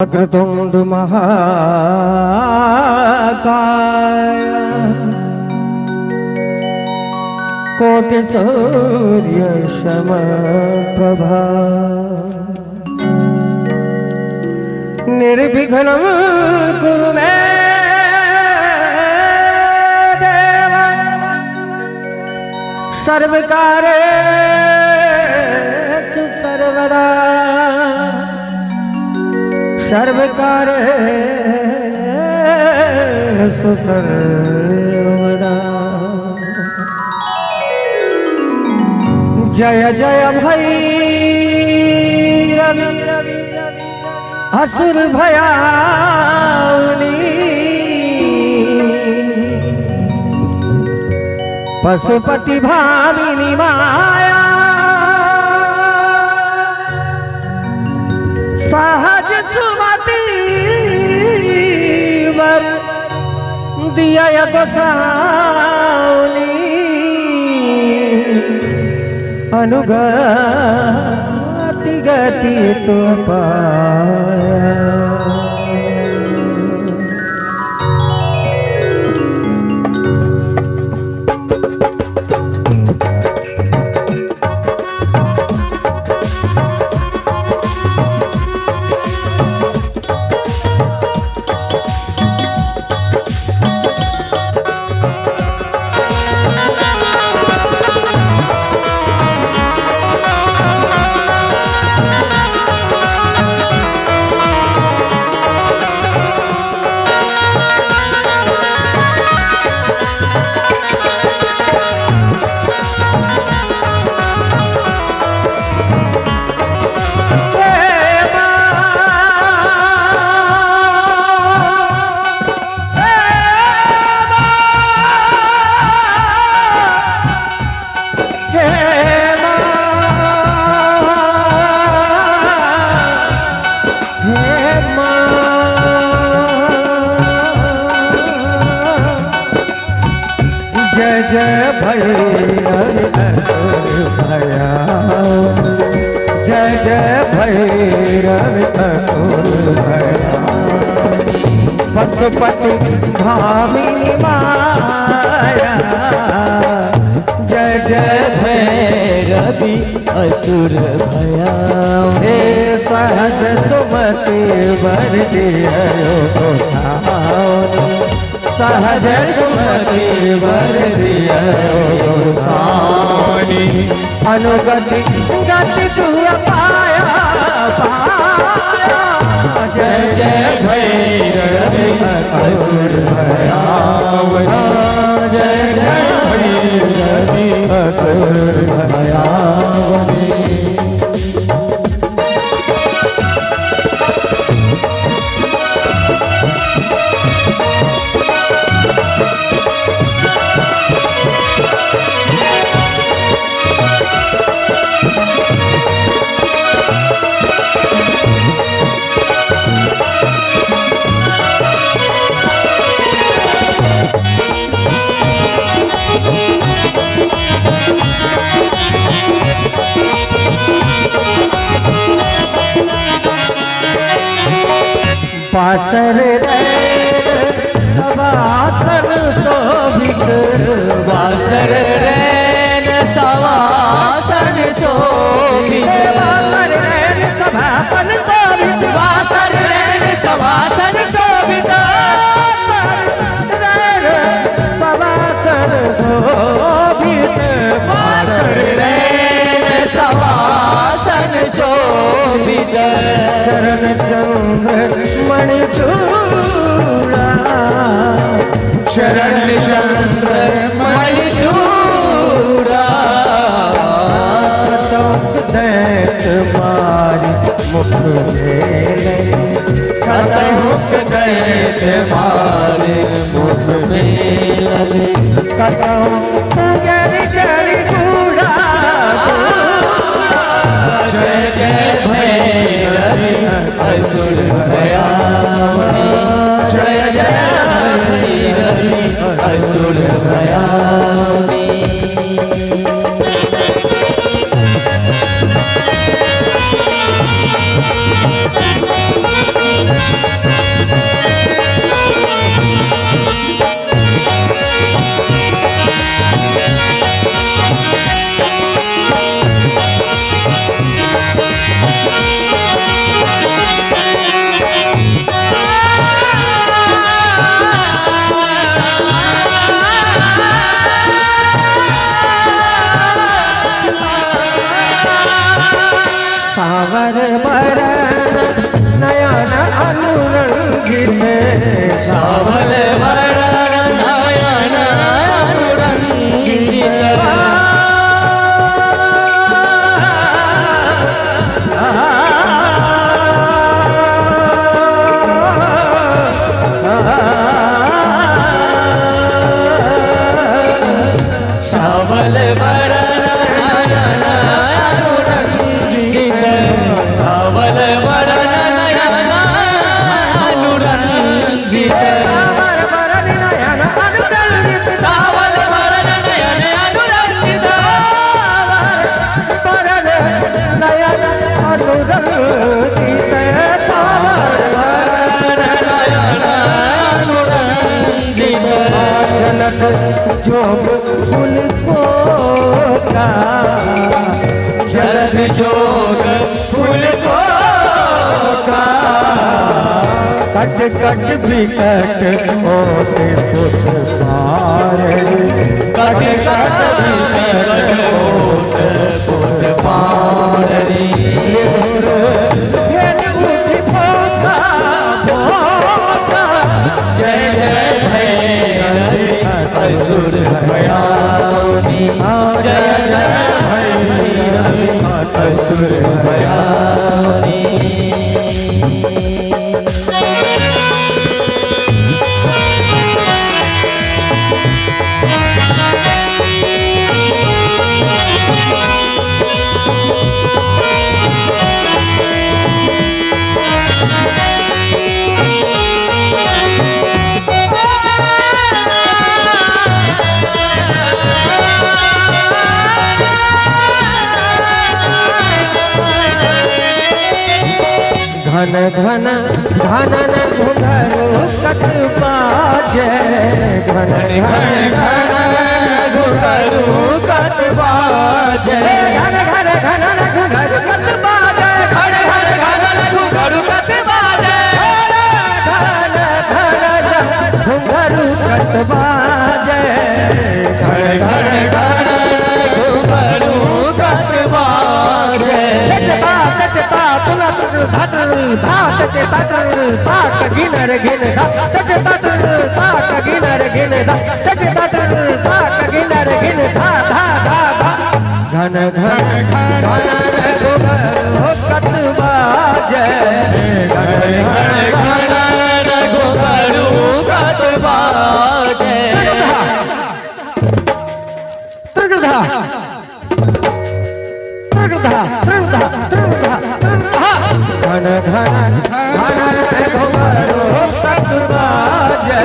वक्रतुंड महाकाय कोटि सूर्य समप्रभा निर्विघ्नं कुरु मे देव सर्वकार्येषु सर्वदा सर्वकार्येषु सर्वदा। जय जय भैरवी असुर भयाउनी पशुपति भामिनी माया सहज सुमति वर दिया गोसाउनी अनुगति गति तो पाया। जय जय भैरवी भया जय जय भैरवी भया पशुपति भामिनी माया जय जय भैरवी असुर भया हे सहज सुमति वर दियो सहज सुमति वर दियो गोसानी अनुगति गति तू पाया पाया। जय जय भैरवी असुर भयावनी जय जय भैरवी असुर भयावनी। बासर सवासन शोभित बासर रैन सवासन शोभित बासर रैन सवासन शोभित बासर रैन सवासन शोभित सवासन शोभित बासर रैन सवासन शोभित चरण चंद्र मणिचूड़ा शरण चंद्र मणिचूड़ा दैत मारी मुख मेले मुख दैत मारे मुख मेले गरी गरी कूड़ा जय जय भैरवी असुर भयावनी जय जय भैरवी असुर भयावनी। कट कट बिकट होते पुत पारे कट कट बिकट होते पुत पारे उठी पोता पोता जय जय भैरवी असुर भयानी जय जय भैरवी असुर भयानी घन घन घनन घुंघरू कट बाजे घन घन घनन घुंघरू कट बाजे घन घन घनन घुंघरू कट बाजे घन घन घनन घुंघरू कट बाजे घन घन घुंघरू कट बाजे घन घन घनन घुंघरू कट बाजे ताक गिनर गिन ताक गिनर गिन ताक गिनर गिन धा धा धा धा घन घन घनन घुंघरू कट बाजे घन घन घनन घुंघरू कट बाजे त्रिगधा त्रिगधा त्रिगधा त्रिगधा घन घन घनन घुंघरू कट बाजे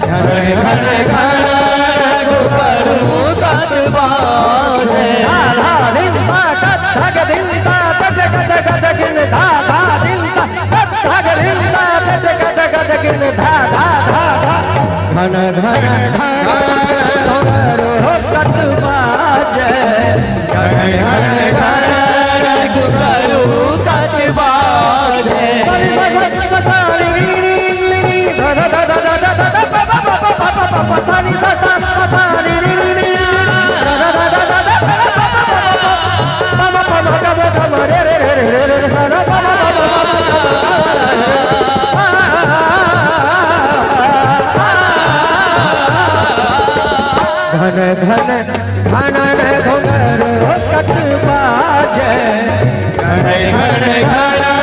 घन घन घनन घुंघरू कट बाजे धा धा दिन ता कट धग दिन ता कट कट कट गिन धा धा दिन ता कट धग दिन ता कट कट कट गिन धा धा धा धा घन घन घनन घुंघरू कट बाजे घन घन घनन घुंघरू कट बाजे घन घन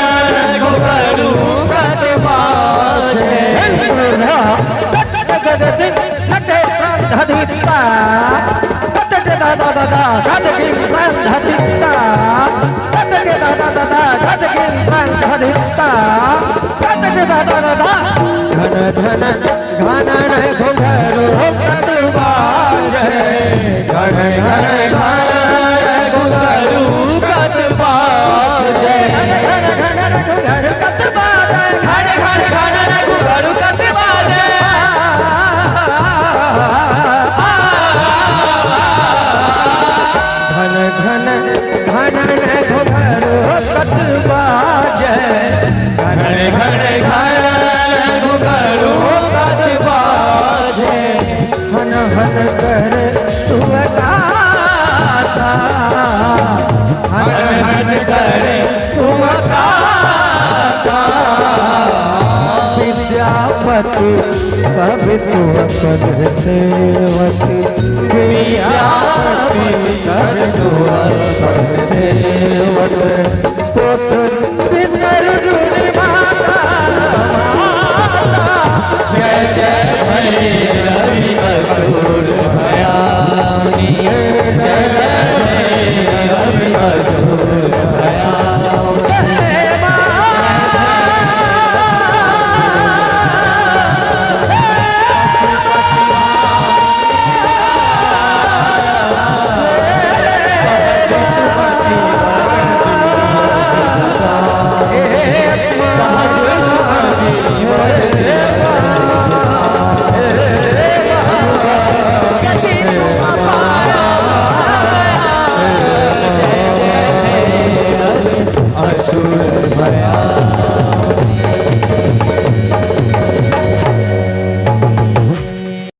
घनन घुंघरू कट बाजे घन घन घनन घुंघरू कट बाजे घन घन घनन घुंघरू कट बाजे घन घन घनन घुंघरू कट बाजे घन घन घनन घुंघरू कट बाजे घन घन घनन घुंघरू कट बाजे घन घन घनन घुंघरू कट बाजे घन घन घनन घुंघरू कट बाजे हन हन कर तू गाता हन हन कर तू गाता विद्यापति कवि तू पद सेवती विद्यापति कर तू पद सेवत तो बिसर